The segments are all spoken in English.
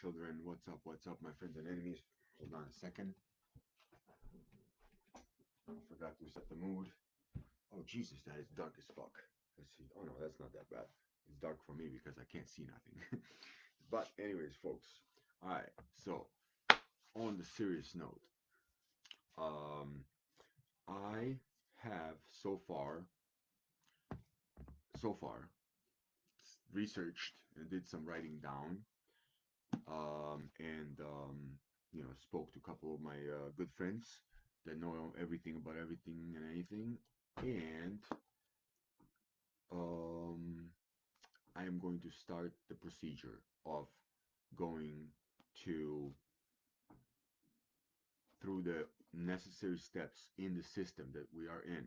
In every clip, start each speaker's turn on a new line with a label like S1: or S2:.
S1: children. What's up, my friends and enemies? Hold on a second. I forgot to set the mood. Oh, Jesus, that is dark as fuck. Let's see. Oh, no, that's not that bad. It's dark for me because I can't see nothing. But, anyways, folks. All right. So, on the serious note, um, I have so far researched and did some writing down, and spoke to a couple of my good friends that know everything about everything and anything, and um, I am going to start the procedure of going to through the necessary steps in the system that we are in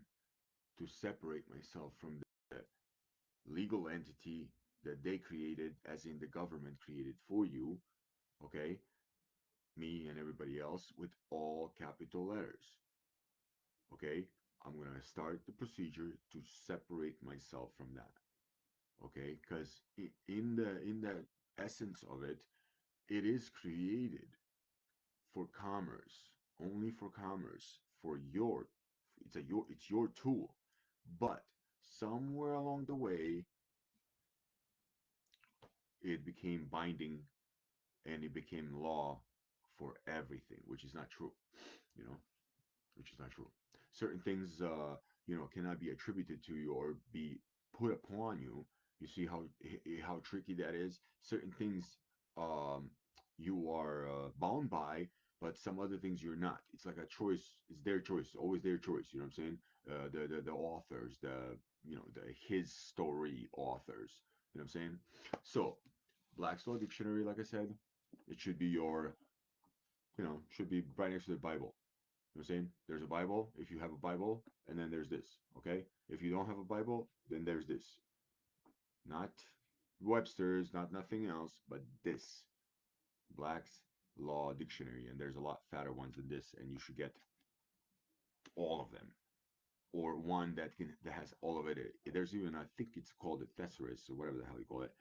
S1: to separate myself from the legal entity that they created, as in the government created for you, okay? Me and everybody else with all capital letters, okay? I'm gonna start the procedure to separate myself from that, okay? Because in the essence of it, it is created for commerce, only for commerce, for your it's your tool. But somewhere along the way, it became binding and it became law for everything, which is not true, you know, which is not true. Certain things, cannot be attributed to you or be put upon you. You see how tricky that is. Certain things, um, you are bound by, but some other things you're not. It's like a choice. It's their choice. Always their choice. You know what I'm saying? The authors, the his story authors. You know what I'm saying? So Black's Law Dictionary, like I said, it should be should be right next to the Bible. You know what I'm saying? There's a Bible, if you have a Bible, and then there's this, okay? If you don't have a Bible, then there's this. Not Webster's, not nothing else, but this. Black's Law Dictionary. And there's a lot fatter ones than this, and you should get all of them. Or one that has all of it. There's even, I think it's called a thesaurus or whatever the hell you call it,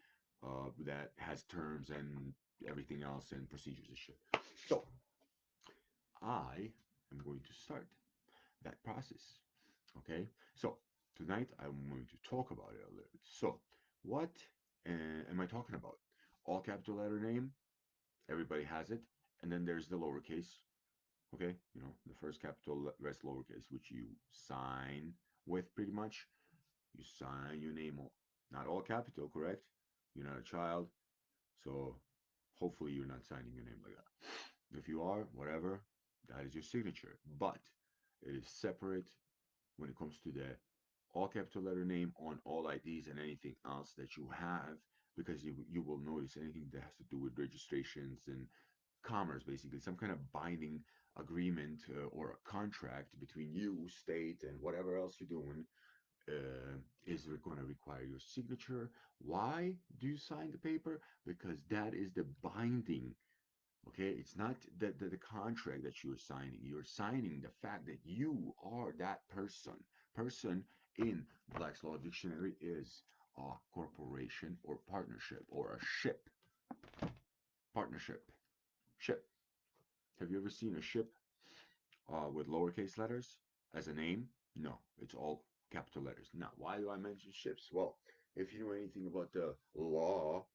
S1: that has terms and everything else and procedures and shit. So I am going to start that process. Okay, so tonight I'm going to talk about it a little bit. So, what am I talking about? All capital letter name, everybody has it, and then there's the lowercase. Okay, the first capital, rest lowercase, which you sign with pretty much. You sign your name, not all capital, correct? You're not a child, so hopefully you're not signing your name like that. If you are, whatever, that is your signature. But it is separate when it comes to the all capital letter name on all IDs and anything else that you have, because you will notice anything that has to do with registrations and commerce, basically some kind of binding agreement or a contract between you, state, and whatever else you're doing, is going to require your signature. Why do you sign the paper? Because that is the binding. Okay, it's not the contract that you're signing. You're signing the fact that you are that person. Person in Black's Law Dictionary is a corporation or partnership or a ship. Partnership. Ship. Have you ever seen a ship with lowercase letters as a name? No, it's all capital letters. Now, why do I mention ships? Well, if you know anything about the law,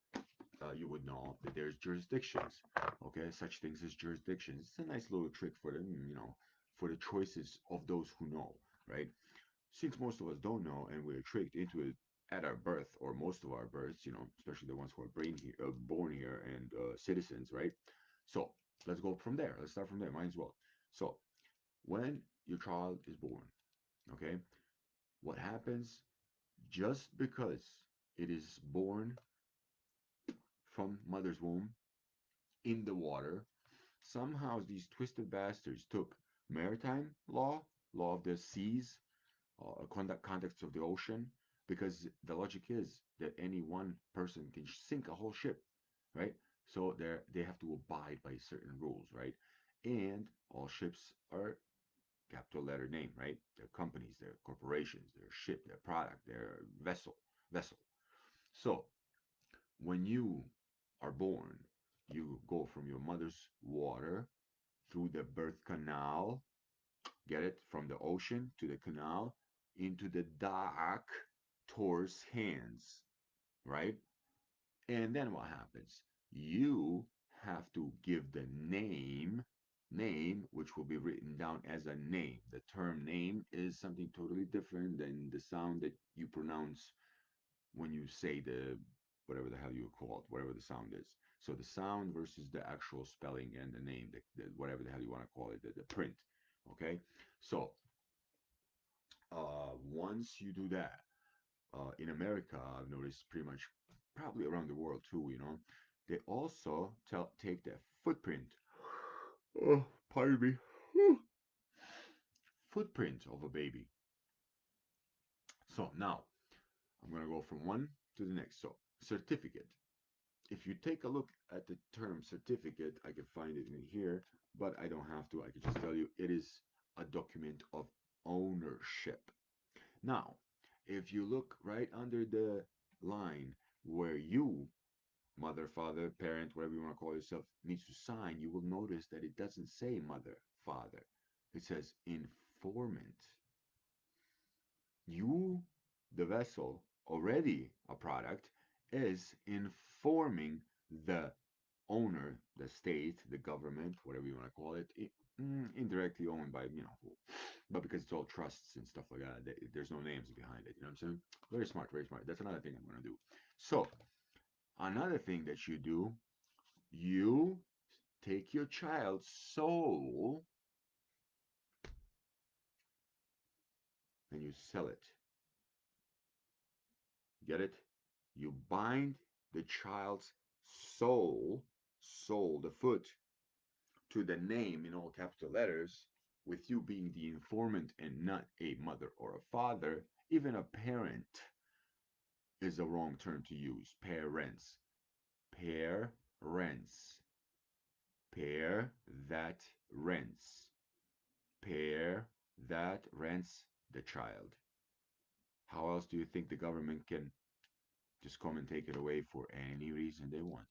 S1: you would know that there's jurisdictions. Okay, such things as jurisdictions. It's a nice little trick for them, for the choices of those who know, right? Since most of us don't know and we're tricked into it at our birth, or most of our births, especially the ones who are born here and citizens, right? So let's go from there. Let's start from there. Might as well. So when your child is born, okay, what happens just because it is born from mother's womb in the water, somehow these twisted bastards took maritime law, law of the seas, context of the ocean, because the logic is that any one person can sink a whole ship, right? So they have to abide by certain rules, right? And all ships are capital letter name, right? Their companies, their corporations, their ship, their product, their vessel. So when you are born, you from your mother's water through the birth canal, get it, from the ocean to the canal into the doctor's hands, right? And then what happens? You have to give the name, which will be written down as a name. The term name is something totally different than the sound that you pronounce when you say the whatever the hell you call it, whatever the sound is. So the sound versus the actual spelling and the name, whatever the hell you want to call it, the print. Okay. So once you do that, in America, I've noticed pretty much probably around the world too, they also take the footprint. Oh, pardon me. Footprint of a baby. So now I'm going to go from one to the next. So, certificate. If you take a look at the term certificate, I can find it in here, but I don't have to. I can just tell you it is a document of ownership. Now, if you look right under the line where you, mother, father, parent, whatever you want to call yourself, needs to sign, you will notice that it doesn't say mother, father. It says informant. You, the vessel, already a product, is informing the owner, the state, the government, whatever you want to call it, indirectly owned by, but because it's all trusts and stuff like that, there's no names behind it. You know what I'm saying? Very smart, very smart. That's another thing I'm going to do. So, another thing that you do, you take your child's soul and you sell it. Get it? You bind the child's soul, the foot, to the name in all capital letters, with you being the informant and not a mother or a father. Even a parent is a wrong term to use. Parents. Parents. Pair that rents. Pair that rents the child. How else do you think the government can just come and take it away for any reason they want?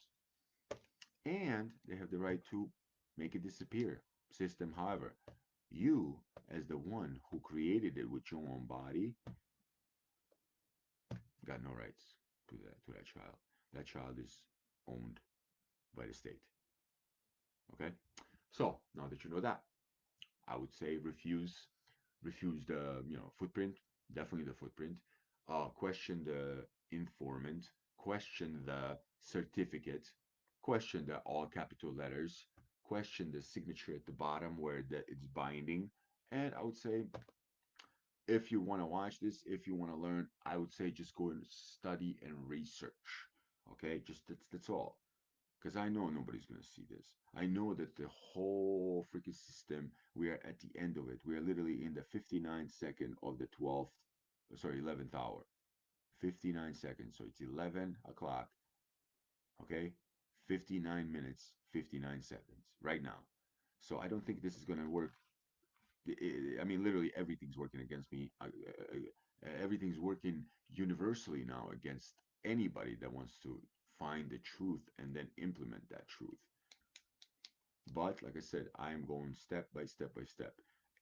S1: And they have the right to make it disappear. System, however, you, as the one who created it with your own body, got no rights to that child. That child is owned by the state. Okay? So now that you know that, I would say refuse the footprint, definitely the footprint. Question the informant, question the certificate, question the all capital letters, question the signature at the bottom where it's binding. And I would say if you want to watch this, if you want to learn, I would say just go and study and research. Okay, just that's all. Because I know nobody's gonna see this. I know that the whole freaking system, we are at the end of it. We are literally in the 59 second of the 12th, sorry, 11th hour. 59 seconds. So it's 11 o'clock. Okay, 59 minutes, 59 seconds right now. So I don't think this is gonna work. I mean, literally everything's working against me. Everything's working universally now against anybody that wants to find the truth and then implement that truth. But like I said, I am going step by step by step.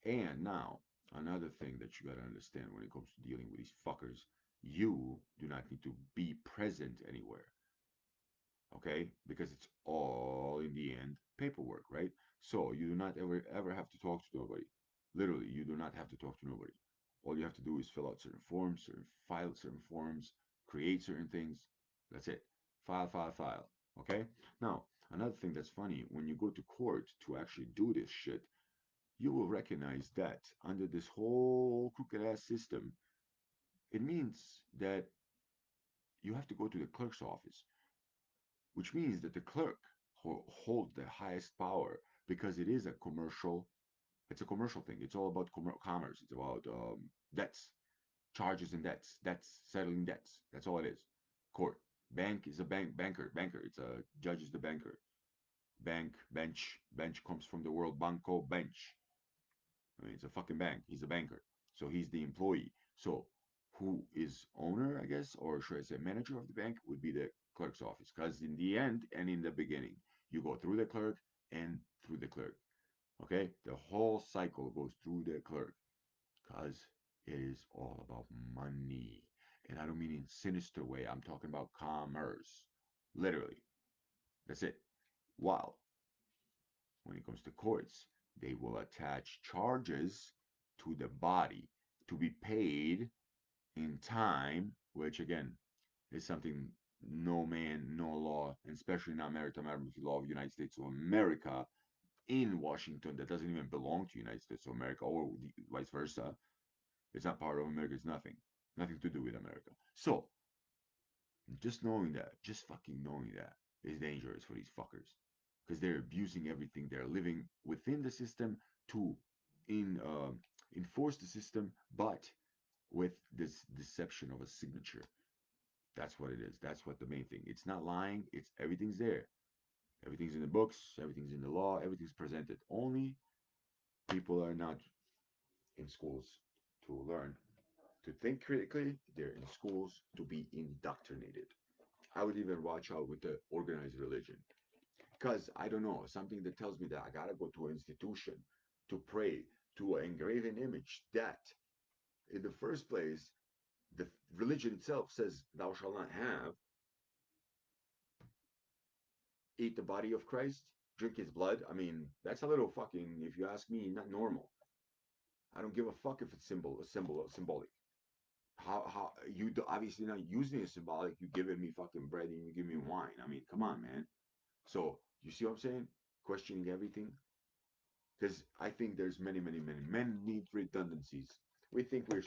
S1: And now, another thing that you got to understand when it comes to dealing with these fuckers, you do not need to be present anywhere, okay? Because it's all in the end paperwork, right? So you do not ever have to talk to nobody. Literally, you do not have to talk to nobody. All you have to do is fill out certain forms, file certain forms, create certain things. That's it. File, file, file. Okay? Now, another thing that's funny, when you go to court to actually do this shit, you will recognize that under this whole crooked ass system, it means that you have to go to the clerk's office, which means that the clerk holds the highest power because it's a commercial thing. It's all about commerce. It's about debts, charges and debts, settling debts. That's all it is. Court. Bank is a banker. It's a judge is the banker. Bank, bench comes from the word banco, bench. I mean, it's a fucking bank. He's a banker. So he's the employee. So who is owner, I guess, or should I say manager of the bank would be the clerk's office. Because in the end and in the beginning, You go through the clerk and through the clerk. Okay? The whole cycle goes through the clerk because it is all about money. And I don't mean in sinister way. I'm talking about commerce. Literally. That's it. While when it comes to courts, they will attach charges to the body to be paid in time, which again is something no man, no law, and especially not maritime admiralty law of the United States of America in Washington that doesn't even belong to the United States of America or vice versa. It's not part of America. It's nothing. Nothing to do with America. So just knowing that, just fucking knowing that is dangerous for these fuckers because they're abusing everything. They're living within the system to in enforce the system, but with this deception of a signature. That's what it is. That's what the main thing. It's not lying. It's everything's there. Everything's in the books. Everything's in the law. Everything's presented. Only people are not in schools to learn to think critically. They're in schools to be indoctrinated. I would even watch out with the organized religion because I don't know something that tells me that I gotta go to an institution to pray to an engraven image that, in the first place, the religion itself says thou shalt not have, eat the body of Christ, drink his blood. I mean, that's a little fucking, if you ask me, not normal. I don't give a fuck if it's symbolic. How you obviously not using it symbolic. You giving me fucking bread and you give me wine. I mean, come on, man. So you see what I'm saying? Questioning everything because I think there's many redundancies. We think we're,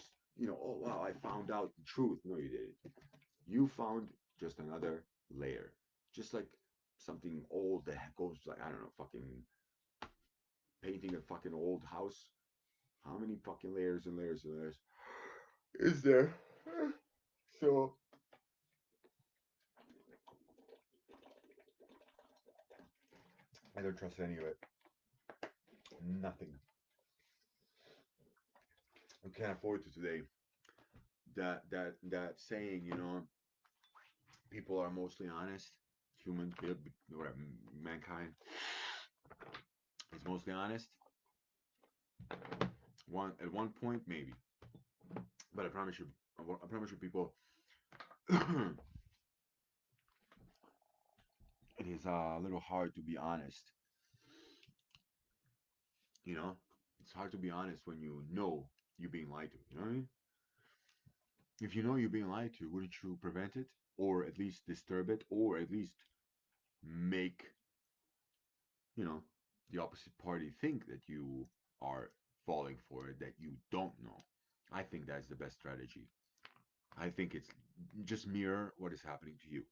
S1: oh wow, I found out the truth. No, you didn't. You found just another layer, just like something old that goes like I don't know, fucking painting a fucking old house. How many fucking layers and layers and layers is there? So I don't trust any of it. Nothing. I can't afford to today. That saying, people are mostly honest. Human, whatever, mankind is mostly honest. One point maybe, but I promise you, people, it is a little hard to be honest. You know, it's hard to be honest when you know you're being lied to. You know what I mean? If you know you're being lied to, wouldn't you prevent it, or at least disturb it, or at least make you know the opposite party think that you are falling for it that you don't know? I think that's the best strategy. I think it's just mirror what is happening to you.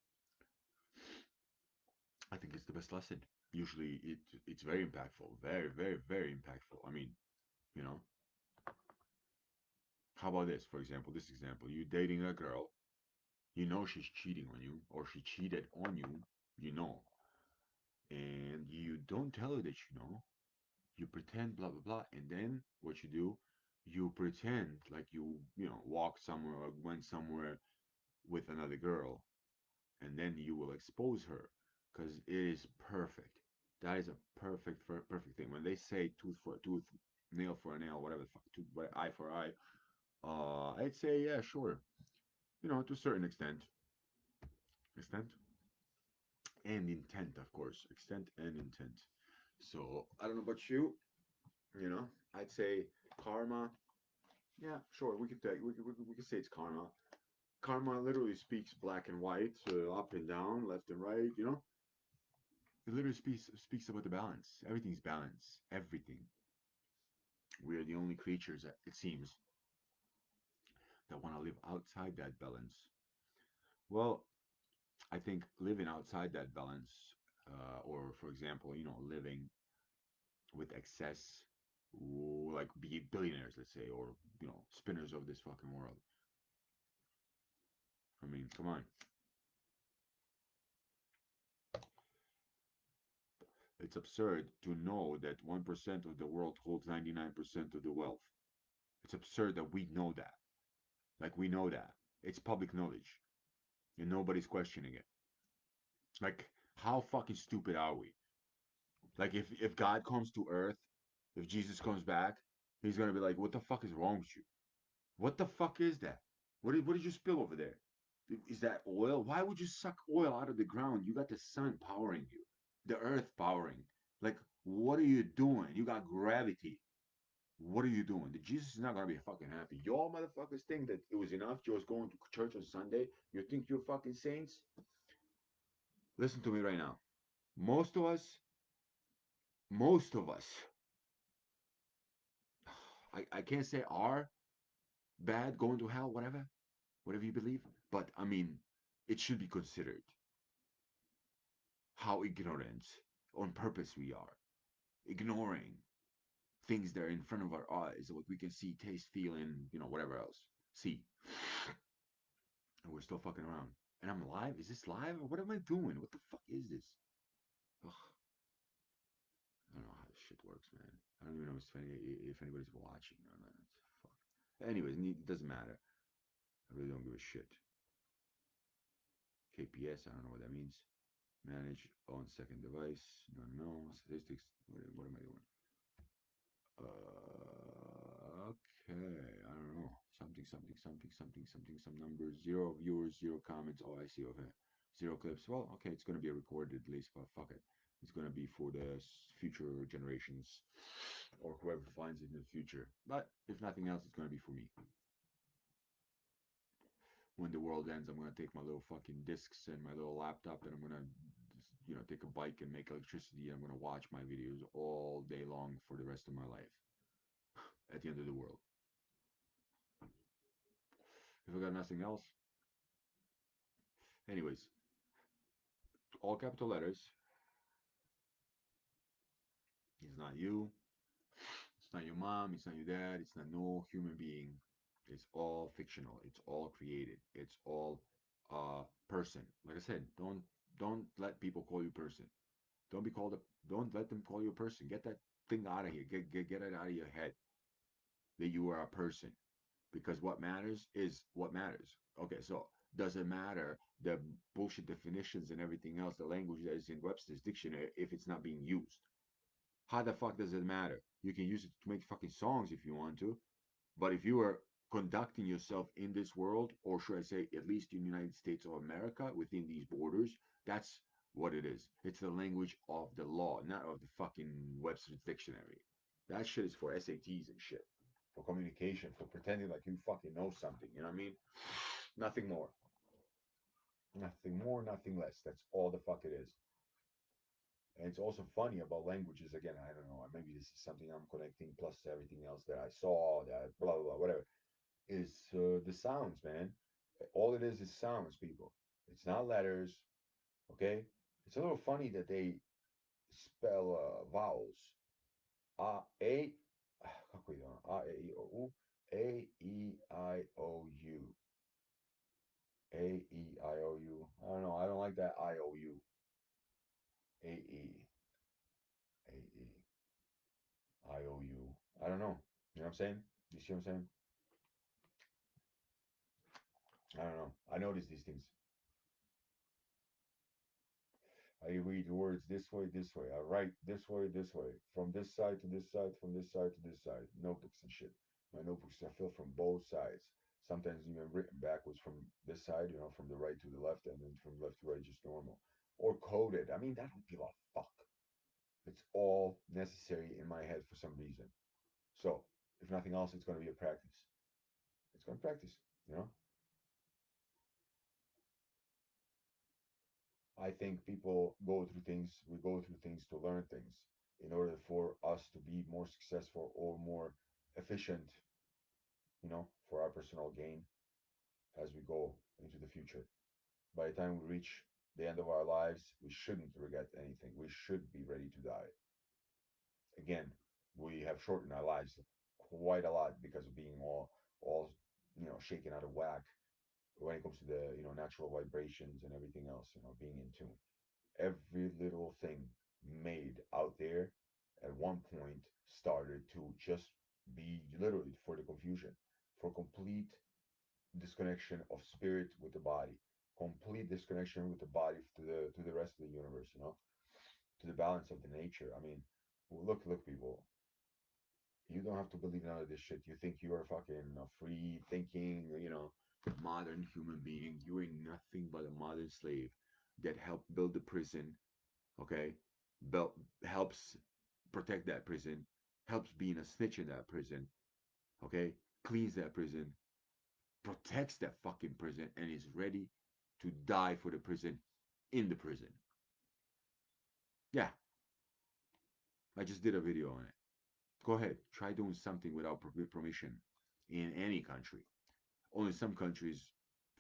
S1: I think it's the best lesson. Usually, it's very impactful, very impactful. I mean, you know, how about this? For example, this example: you dating a girl, you know she's cheating on you, or she cheated on you, you know, and you don't tell her that you know. You pretend, blah blah blah, and then what you do, you pretend like you walked somewhere or went somewhere with another girl, and then you will expose her because it is perfect. That is a perfect thing. When they say tooth for a tooth, nail for a nail, whatever the fuck, eye for eye, I'd say yeah, sure. To a certain extent, and intent, of course, extent and intent. So I don't know about you. I'd say karma. Yeah, sure. We could say it's karma. Karma literally speaks black and white, up and down, left and right. It literally speaks about the balance. Everything's balance. Everything. We are the only creatures, it seems, that want to live outside that balance. Well, I think living outside that balance, or for example, living with excess, like be billionaires, let's say, or spinners of this fucking world. I mean, come on. It's absurd to know that 1% of the world holds 99% of the wealth. It's absurd that we know that. Like, we know that. It's public knowledge, and nobody's questioning it. Like, how fucking stupid are we? Like if God comes to earth, if Jesus comes back, he's gonna be like, what the fuck is wrong with you? What the fuck is that? What did you spill over there? Is that oil? Why would you suck oil out of the ground? You got the sun powering you, the earth powering. Like, what are you doing? You got gravity. What are you doing? The Jesus is not gonna be fucking happy. Y'all motherfuckers think that it was enough just going to church on Sunday? You think you're fucking saints? Listen to me right now. Most of us, most of us, I can't say are bad, going to hell, whatever you believe, but I mean, it should be considered how ignorant on purpose we are, ignoring things that are in front of our eyes, what we can see, taste, feel, and whatever else. See, and we're still fucking around. And I'm live. Is this live? Or what am I doing? What the fuck is this? Ugh, I don't know how this shit works, man. I don't even know if anybody's watching or not. Fuck. Anyways, it doesn't matter. I really don't give a shit. KPS, I don't know what that means. Manage on second device. No, no statistics. What am I doing? Okay, I don't know. Something, something, something, something, something, some numbers. Zero viewers, zero comments. Oh, I see. Okay, zero clips. Well, okay, it's gonna be recorded at least, but fuck it. It's gonna be for the future generations or whoever finds it in the future. But if nothing else, it's gonna be for me. When the world ends, I'm gonna take my little fucking discs and my little laptop, and I'm gonna, take a bike and make electricity. I'm gonna watch my videos all day long for the rest of my life. At the end of the world, if I got nothing else, anyways, all capital letters. It's not you. It's not your mom. It's not your dad. It's not no human being. It's all fictional. It's all created. It's all person. Like I said, don't let people call you person. Don't be called a. Don't let them call you a person. Get that thing out of here. Get it out of your head that you are a person. Because what matters is what matters. Okay, so does it matter the bullshit definitions and everything else, the language that is in Webster's dictionary, if it's not being used? How the fuck does it matter? You can use it to make fucking songs if you want to, but if you are conducting yourself in this world, or should I say, at least in the United States of America, within these borders, that's what it is. It's the language of the law, not of the fucking Webster's dictionary. That shit is for SATs and shit, for communication, for pretending like you fucking know something. You know what I mean? Nothing more. Nothing more, nothing less. That's all the fuck it is. And it's also funny about languages. Again, I don't know. Maybe this is something I'm connecting plus everything else that I saw, that blah blah blah, whatever. Is the sounds, man. All it is sounds, people. It's not letters. Okay. It's a little funny that they spell vowels. A. Kako ide ono? A E I O U. A E I O U. A E I O U. I don't know. I don't like that I-O-U. A-E. A-E. I-O-U. I don't know. You know what I'm saying? You see what I'm saying? I don't know. I notice these things. I read words this way. I write this way, this way. From this side to this side, from this side to this side. Notebooks and shit. My notebooks are filled from both sides. Sometimes even written backwards from this side, from the right to the left, and then from left to right, just normal. Or coded. I mean, that don't give a fuck. It's all necessary in my head for some reason. So, if nothing else, it's going to be a practice. It's going to practice, you know? I think people go through things, we go through things to learn things in order for us to be more successful or more efficient, for our personal gain as we go into the future. By the time we reach the end of our lives, we shouldn't regret anything. We should be ready to die. Again, we have shortened our lives quite a lot because of being all shaken out of whack when it comes to the natural vibrations and everything else, being in tune. Every little thing made out there at one point started to just be literally for the confusion, for complete disconnection of spirit with the body, complete disconnection with the body to the rest of the universe. to the balance of the nature. I mean, look, people. You don't have to believe none of this shit. You think you are fucking a free thinking, modern human being. You ain't nothing but a modern slave that helped build the prison, okay? Helps protect that prison, helps being a snitch in that prison, okay? Cleans that prison, protects that fucking prison, and is ready to die for the prison in the prison. Yeah, I just did a video on it. Go ahead, try doing something without permission in any country. Only some countries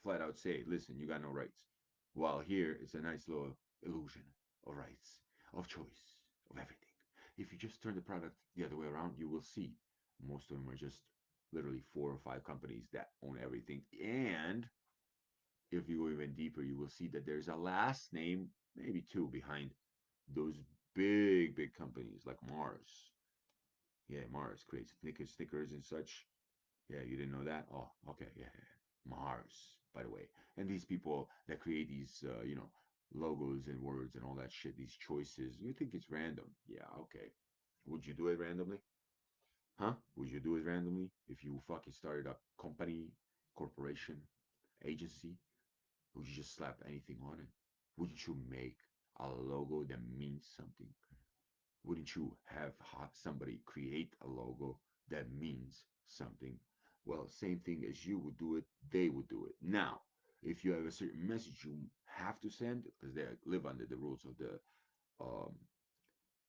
S1: flat out say, listen, you got no rights. While here, it's a nice little illusion of rights, of choice, of everything. If you just turn the product the other way around, you will see most of them are just literally 4 or 5 companies that own everything. And if you go even deeper, you will see that there's a last name, maybe two, behind those big companies like Mars. Yeah, Mars creates Snickers and such. Yeah, you didn't know that? Oh, okay, yeah, yeah. Mars, by the way. And these people that create these, logos and words and all that shit, these choices, you think it's random. Yeah, okay. Would you do it randomly? Huh? Would you do it randomly if you fucking started a company, corporation, agency? Would you just slap anything on it? Wouldn't you make a logo that means something? Wouldn't you have somebody create a logo that means something? Well, same thing as you would do it, they would do it. Now, if you have a certain message you have to send, because they live under the rules of the um,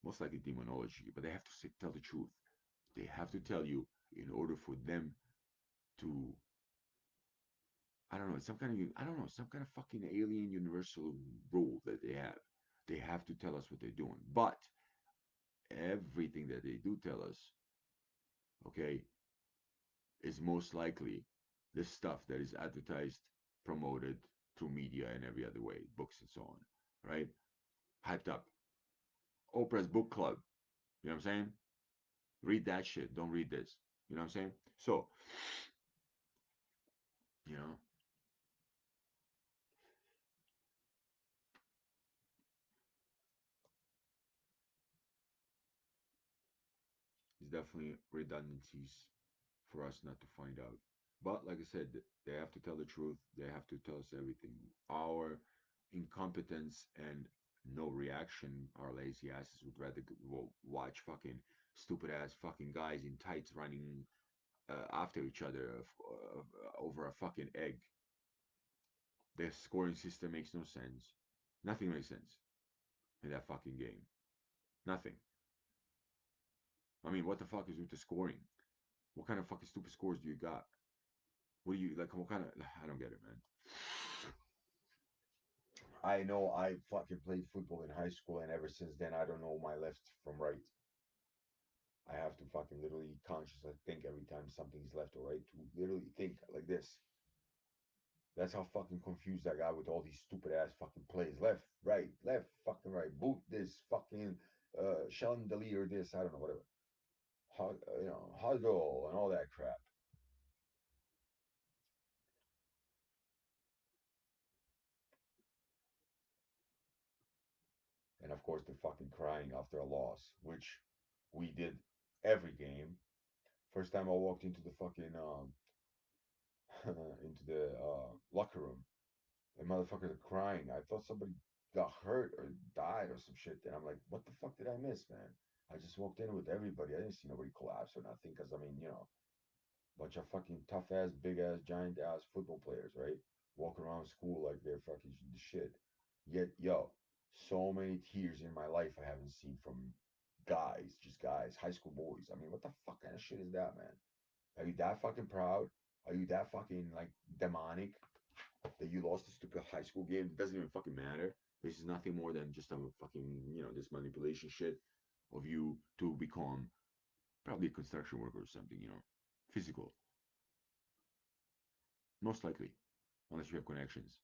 S1: most likely demonology, but they have to tell the truth. They have to tell you in order for them to, I don't know, some kind of, I don't know, some kind of fucking alien universal rule that they have. They have to tell us what they're doing. But everything that they do tell us, okay, is most likely the stuff that is advertised, promoted through media and every other way, books and so on, right? Hyped up. Oprah's book club, you know what I'm saying? Read that shit. Don't read this. You know what I'm saying? So, you know, there's definitely redundancies for us not to find out. But like I said, they have to tell the truth. They have to tell us everything. Our incompetence and no reaction, our lazy asses would rather watch fucking stupid ass fucking guys in tights running after each other over a fucking egg. The scoring system makes no sense. Nothing makes sense in that fucking game. Nothing. I mean, what the fuck is with the scoring? What kind of fucking stupid scores do you got? What do you like? What kind of? I don't get it, man. I know I fucking played football in high school, and ever since then, I don't know my left from right. I have to fucking literally consciously think every time something's left or right to literally think like this. That's how fucking confused I got with all these stupid ass fucking plays. Left, fucking right. Boot this, fucking chandelier this, I don't know, whatever. Huddle and all that crap. And of course, the fucking crying after a loss, which we did every game. First time I walked into the fucking into the locker room, and motherfuckers are crying. I thought somebody got hurt or died or some shit. And I'm like, what the fuck did I miss, man? I just walked in with everybody. I didn't see nobody collapse or nothing. Because, I mean, bunch of fucking tough ass, big ass, giant ass football players, right? Walking around school like they're fucking the shit. Yet, yo, so many tears in my life I haven't seen from guys, just guys, high school boys. I mean, what the fuck kind of shit is that, man? Are you that fucking proud? Are you that fucking like demonic that you lost a stupid high school game? It doesn't even fucking matter. This is nothing more than just a fucking, this manipulation shit of you to become probably a construction worker or something, physical. Most likely, unless you have connections.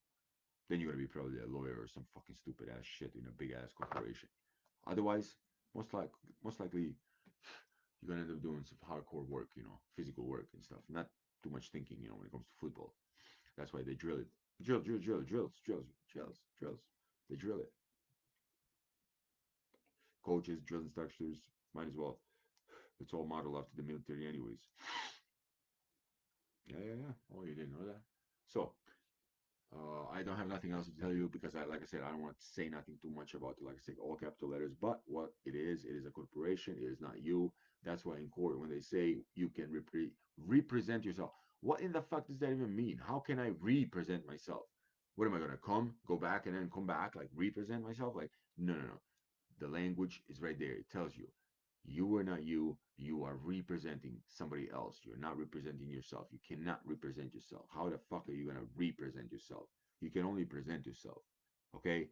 S1: Then you're gonna be probably a lawyer or some fucking stupid ass shit in a big ass corporation. Otherwise, most like most likely you're gonna end up doing some hardcore work, physical work and stuff. Not too much thinking, when it comes to football. That's why they drill it. Drills. They drill it. coaches, drill instructors, might as well. It's all modeled after the military, anyways. Yeah, yeah, yeah. Oh, you didn't know that? So, I don't have nothing else to tell you because like I said, I don't want to say nothing too much about it. Like I said, all capital letters. But what it is a corporation. It is not you. That's why in court, when they say you can represent yourself, what in the fuck does that even mean? How can I represent myself? What am I gonna go back and then come back like represent myself? Like no, no, no. The language is right there. It tells you you are not you. You are representing somebody else. You're not representing yourself. You cannot represent yourself. How the fuck are you going to represent yourself? You can only present yourself. Okay?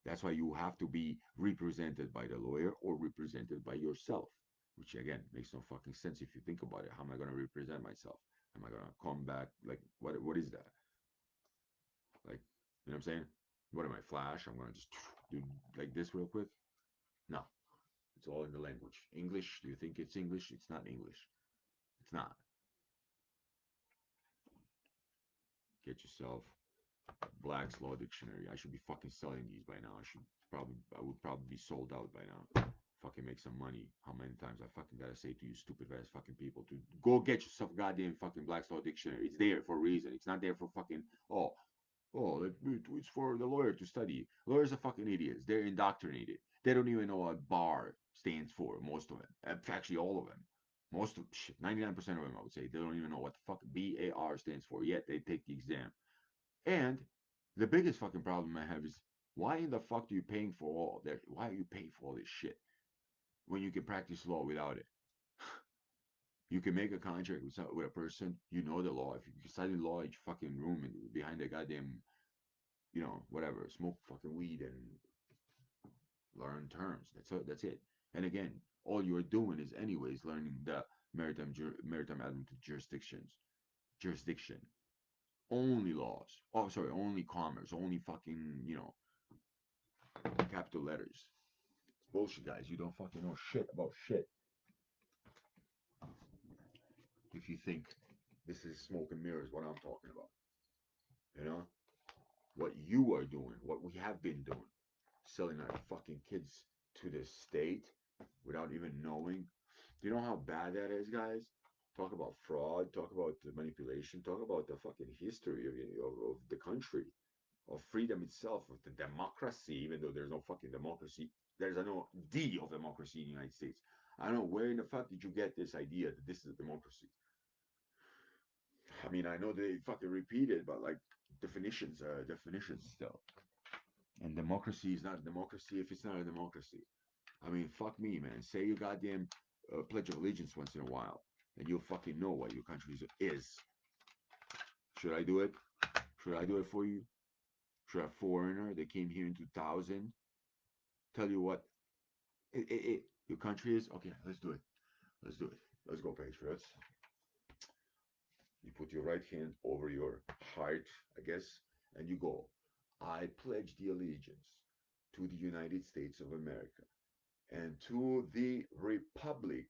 S1: That's why you have to be represented by the lawyer or represented by yourself, which again makes no fucking sense if you think about it. How am I going to represent myself? Am I going to come back? Like, what is that? Like, you know what I'm saying? What am I, Flash? I'm going to just do like this real quick? No, it's all in the language. English, do you think it's English? It's not English. It's not. Get yourself Black's Law Dictionary. I should be fucking selling these by now. I would probably be sold out by now. Fucking make some money. How many times I fucking gotta say to you stupid ass fucking people to go get yourself goddamn fucking Black's Law Dictionary. It's there for a reason. It's not there for fucking, it's for the lawyer to study. Lawyers are fucking idiots. They're indoctrinated. They don't even know what bar stands for, most of them. Actually, all of them. Most of shit, 99% of them, I would say, they don't even know what the fuck BAR stands for, yet they take the exam. And the biggest fucking problem I have is why in the fuck are you paying for all that? Why are you paying for all this shit when you can practice law without it? You can make a contract with a person, you know the law. If you study law in your fucking room and behind the goddamn, whatever, smoke fucking weed and learn terms. That's it. And again, all you're doing is anyways learning the maritime administrative jurisdiction. Only laws. Oh, sorry, only commerce, only fucking, capital letters. It's bullshit, guys. You don't fucking know shit about shit if you think this is smoke and mirrors what I'm talking about. You know? What you are doing, what we have been doing, selling our fucking kids to this state without even knowing. Do you know how bad that is, guys? Talk about fraud, talk about the manipulation, talk about the fucking history of the country, of freedom itself, of the democracy, even though there's no fucking democracy. There's no D of democracy in the United States. I don't know where in the fuck did you get this idea that this is a democracy? I mean, I know they fucking repeat it, but like definitions are definitions still. And democracy is not a democracy if it's not a democracy. I mean, fuck me, man. Say you goddamn Pledge of Allegiance once in a while, and you'll fucking know what your country is. Should I do it? Should I do it for you? Should a foreigner that came here in 2000 tell you what your country is? Okay, let's do it. Let's do it. Let's go, Patriots. You put your right hand over your heart, I guess, and you go. I pledge the allegiance to the United States of America and to the republic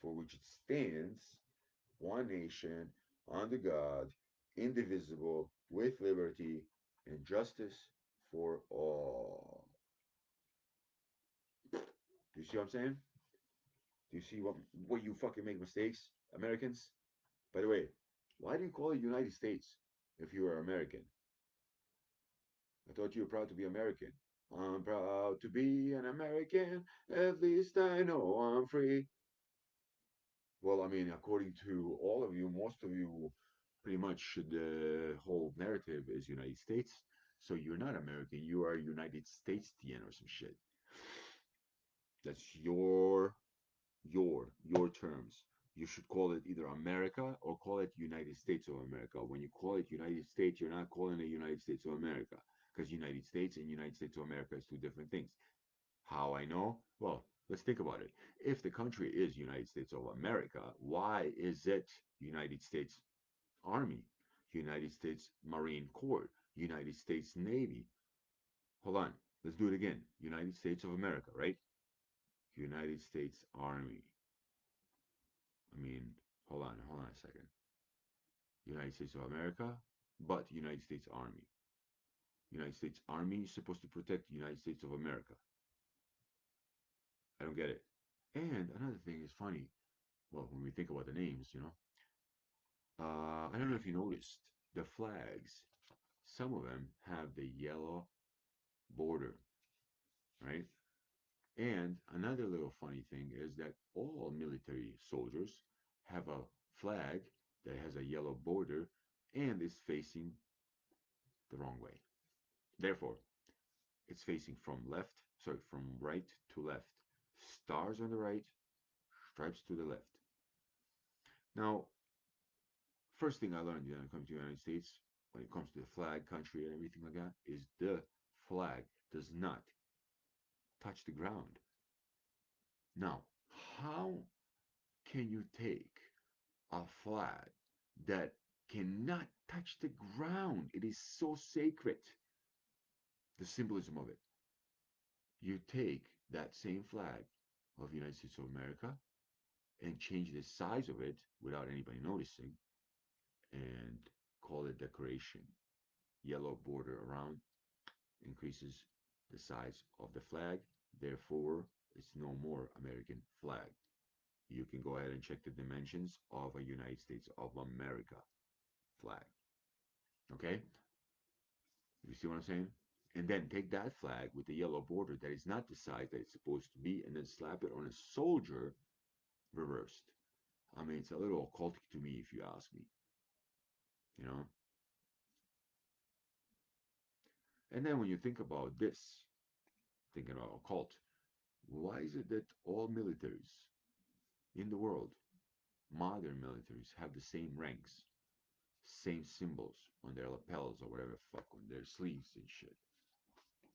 S1: for which it stands, one nation, under God, indivisible, with liberty and justice for all. Do you see what I'm saying? Do you see what you fucking make mistakes, Americans? By the way, why do you call it United States if you are American? I thought you were proud to be American. I'm proud to be an American. At least I know I'm free. Well, I mean, according to all of you, most of you, pretty much the whole narrative is United States. So you're not American. You are United Statesian or some shit. That's your terms. You should call it either America or call it United States of America. When you call it United States, you're not calling it United States of America because United States and United States of America is two different things. How I know? Well, let's think about it. If the country is United States of America, why is it United States Army, United States Marine Corps, United States Navy? Hold on. Let's do it again. United States of America, right? United States Army. I mean, hold on a second. United States of America, but United States Army. United States Army is supposed to protect the United States of America. I don't get it. And another thing is funny. Well, when we think about the names, I don't know if you noticed the flags. Some of them have the yellow border, right? And another little funny thing is that all military soldiers have a flag that has a yellow border and is facing the wrong way. Therefore, it's facing from right to left. Stars on the right, stripes to the left. Now, first thing I learned when I come to the United States, when it comes to the flag, country, and everything like that, is the flag does not touch the ground. Now, how can you take a flag that cannot touch the ground? It is so sacred. The symbolism of it. You take that same flag of the United States of America and change the size of it without anybody noticing and call it decoration. Yellow border around increases the size of the flag. Therefore, it's no more American flag. You can go ahead and check the dimensions of a United States of America flag. Okay? You see what I'm saying? And then take that flag with the yellow border that is not the size that it's supposed to be, and then slap it on a soldier reversed. I mean, it's a little occultic to me, if you ask me. You know. And then when you think about this, thinking about occult, why is it that all militaries in the world, modern militaries, have the same ranks, same symbols on their lapels or whatever the fuck on their sleeves and shit?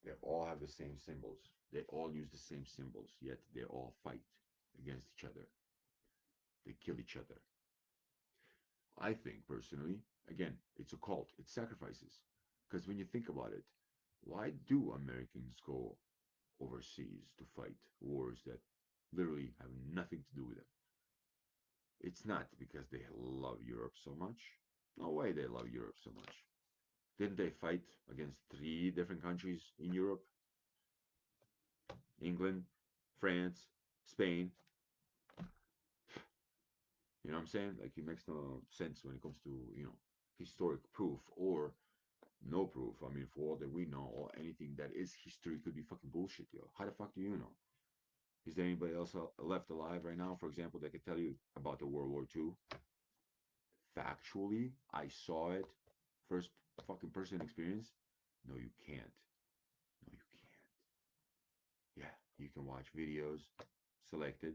S1: They all have the same symbols. They all use the same symbols, yet they all fight against each other. They kill each other. I think personally, again, it's a cult. It's sacrifices. Because when you think about it, why do Americans go overseas to fight wars that literally have nothing to do with them? It's not because they love Europe so much. No way they love Europe so much. Didn't they fight against three different countries in Europe? England, France, Spain. You know what I'm saying? Like it makes no sense when it comes to, historic proof or no proof. I mean, for all that we know, or anything that is history could be fucking bullshit, yo. How the fuck do you know? Is there anybody else left alive right now, for example, that could tell you about the World War II? Factually, I saw it, first fucking person experience. No, you can't. No, you can't. Yeah, you can watch videos selected,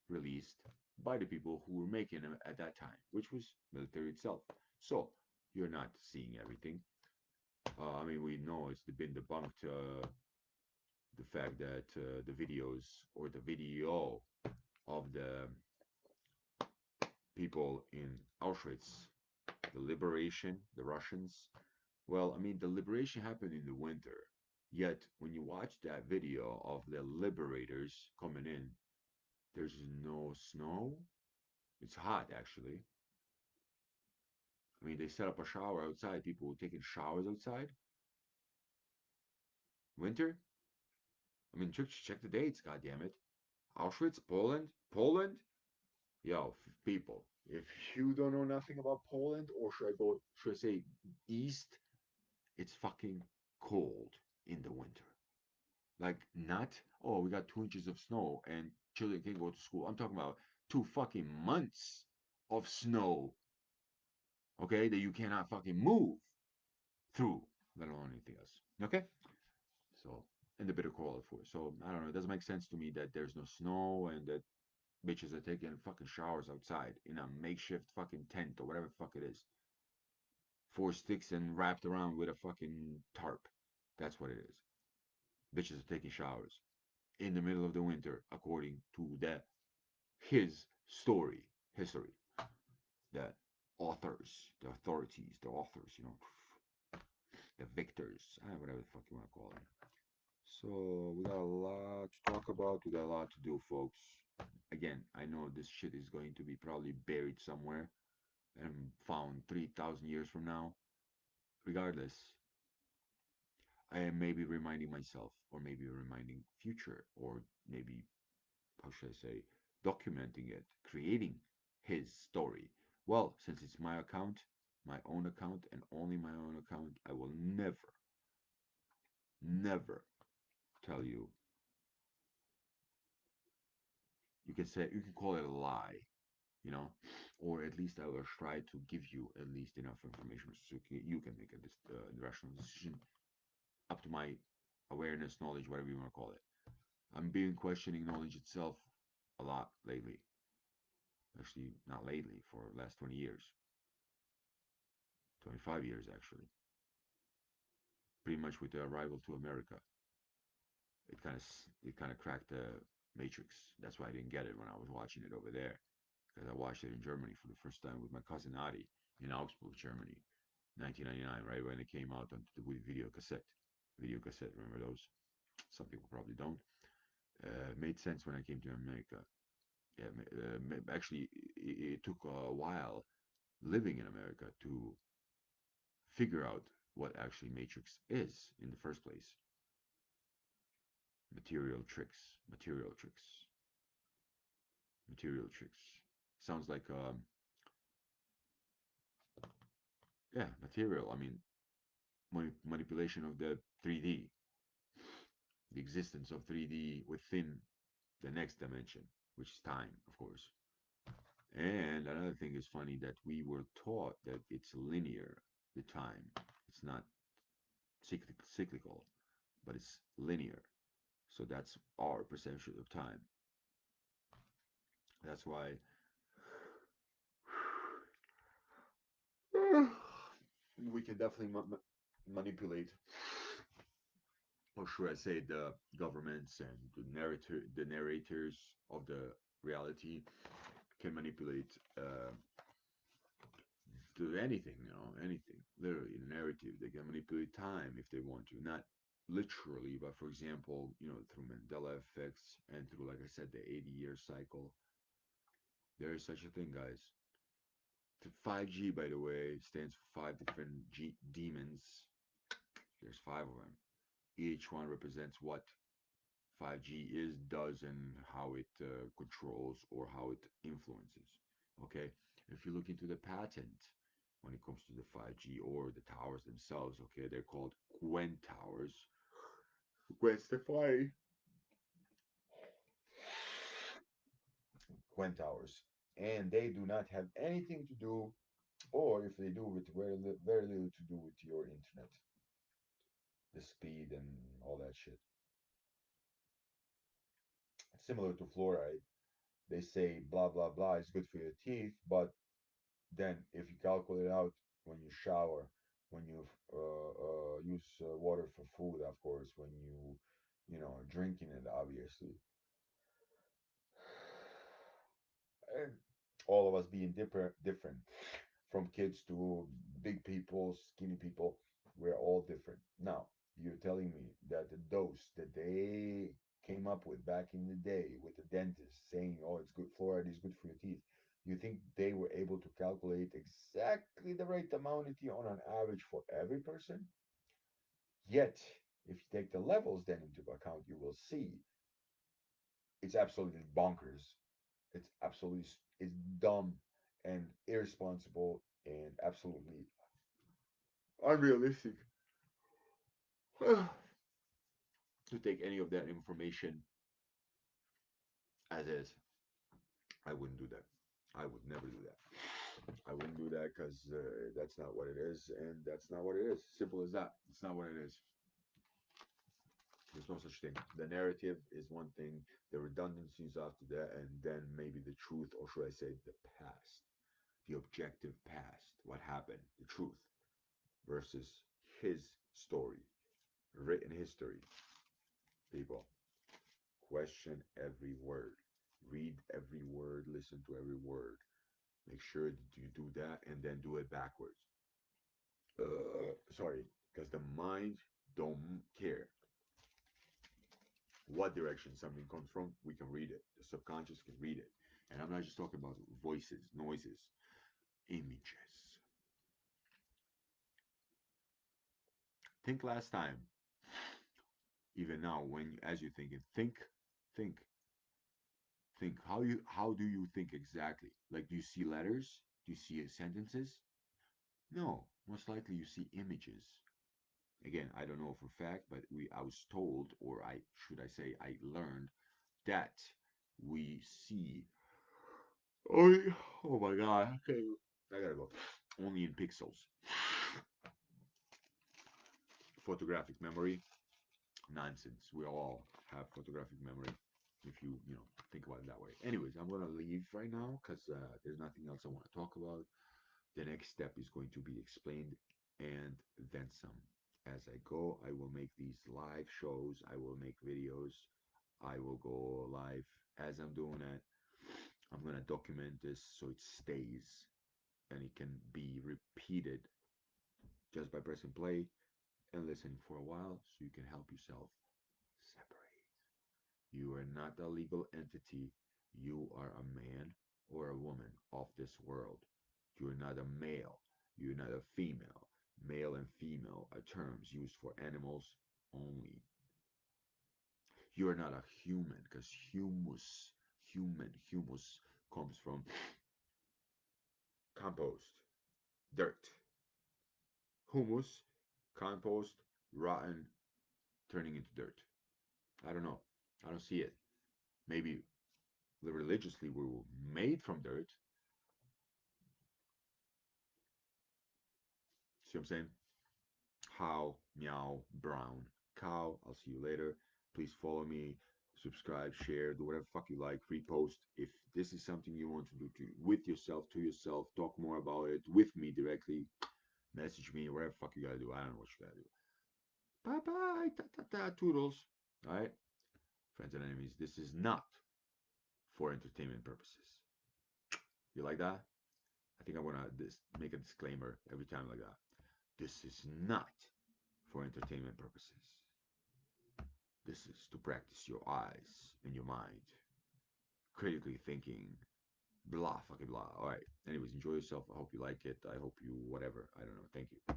S1: released by the people who were making them at that time, which was military itself. So you're not seeing everything. I mean, we know it's been debunked, the fact that the videos or the video of the people in Auschwitz, the liberation, the Russians. Well, I mean, the liberation happened in the winter. Yet, when you watch that video of the liberators coming in, there's no snow. It's hot, actually. I mean, they set up a shower outside. People were taking showers outside. Winter? I mean, check the dates, God damn it. Auschwitz, Poland? Poland? Yo, people, if you don't know nothing about Poland, or should I say East, it's fucking cold in the winter. Like, not, oh, we got 2 inches of snow and children can go to school. I'm talking about 2 fucking months of snow, okay, that you cannot fucking move through, let alone anything else. Okay? So, and the bitter cold, for so I don't know. It doesn't make sense to me that there's no snow and that bitches are taking fucking showers outside in a makeshift fucking tent or whatever the fuck it is. 4 sticks and wrapped around with a fucking tarp. That's what it is. Bitches are taking showers in the middle of the winter, according to his story, history, the authors, the authorities, the authors, the victors, whatever the fuck you want to call them. So we got a lot to talk about. We got a lot to do, folks. Again, I know this shit is going to be probably buried somewhere and found 3,000 years from now. Regardless, I am maybe reminding myself, or maybe reminding future, or maybe should I say, documenting it, creating his story. Well, since it's my account, my own account, and only my own account, I will never, never tell you. You can say, you can call it a lie, you know, or at least I will try to give you at least enough information so you can make a rational decision up to my awareness, knowledge, whatever you want to call it. I'm being questioning knowledge itself a lot lately. Actually, not lately, for the last 20 years, 25 years actually. Pretty much with the arrival to America, it kind of cracked the matrix. That's why I didn't get it when I was watching it over there, because I watched it in Germany for the first time with my cousin Adi in Augsburg, Germany, 1999, right when it came out on the video cassette. Video cassette, remember those? Some people probably don't. Made sense when I came to America. Yeah, actually, it took a while living in America to figure out what actually Matrix is in the first place. Material tricks, material tricks, material tricks. Sounds like yeah, material. I mean, manipulation of the 3D, the existence of 3D within the next dimension, which is time, of course. And another thing is funny that we were taught that it's linear, the time. It's not cyclical, but it's linear. So that's our perception of time. That's why we can definitely manipulate, or should I say, the governments and the narrators of the reality can manipulate to anything, anything. Literally, the narrative. They can manipulate time if they want to, not literally, but for example, through Mandela effects and through, like I said, the 80-year cycle. There is such a thing, guys. 5G, by the way, stands for five different demons. There's five of them. Each one represents what 5G is, does, and how it controls or how it influences. Okay, if you look into the patent when it comes to the 5G or the towers themselves, okay, they're called Gwen towers. Gwen Stefani. Gwen towers, and they do not have anything to do, or if they do, with very little to do with your internet, the speed and all that shit. Similar to fluoride, they say blah blah blah is good for your teeth, but then if you calculate out when you shower, when you use water for food, of course, when you drinking it, obviously, and all of us being different, from kids to big people, skinny people, we're all different. Now, you're telling me that the dose that they came up with back in the day with the dentist saying, oh, it's good, fluoride is good for your teeth. You think they were able to calculate exactly the right amount on an average for every person? Yet, if you take the levels then into account, you will see it's absolutely bonkers. It's absolutely it's dumb and irresponsible and absolutely unrealistic to take any of that information as is. I wouldn't do that. I would never do that. I wouldn't do that because that's not what it is, and that's not what it is. Simple as that. It's not what it is. There's no such thing. The narrative is one thing, the redundancies after that, and then maybe the truth, or should I say, the past, the objective past, what happened, the truth, versus his story, written history. People, question every word, read every word, listen to every word. Make sure that you do that and then do it backwards. Sorry, because the mind don't care what direction something comes from. We can read it. The subconscious can read it. And I'm not just talking about voices, noises, images. Think last time, even now, when as you're thinking, think, think? How do you think exactly? Like, do you see letters? Do you see sentences? No, most likely you see images. Again, I don't know for fact, but we I was told, or I should I say, I learned that we see. Oh, oh my God! Okay, I gotta go. Only in pixels. Photographic memory, nonsense. We all have photographic memory. If you think about it that way. Anyways, I'm gonna leave right now because there's nothing else I want to talk about. The next step is going to be explained and then some. As I go, I will make these live shows. I will make videos. I will go live as I'm doing it. I'm gonna document this so it stays and it can be repeated just by pressing play and listening for a while so you can help yourself separate. You are not a legal entity. You are a man or a woman of this world. You are not a male. You're not a female. Male and female are terms used for animals only. You are not a human because humus comes from compost, dirt, humus, compost, rotten, turning into dirt. I don't know. I don't see it. Maybe religiously we were made from dirt. See what I'm saying? How, meow, brown, cow. I'll see you later. Please follow me, subscribe, share, do whatever fuck you like, repost. If this is something you want to do with yourself, to yourself, talk more about it with me directly, message me, whatever fuck you gotta do. I don't know what you gotta do. Bye bye, ta ta ta, toodles. All right, friends and enemies, this is not for entertainment purposes. You like that? I think I want to make a disclaimer every time like that. This is not for entertainment purposes. This is to practice your eyes and your mind, critically thinking, blah, fucking blah. All right. Anyways, enjoy yourself. I hope you like it. I hope you, whatever. I don't know. Thank you.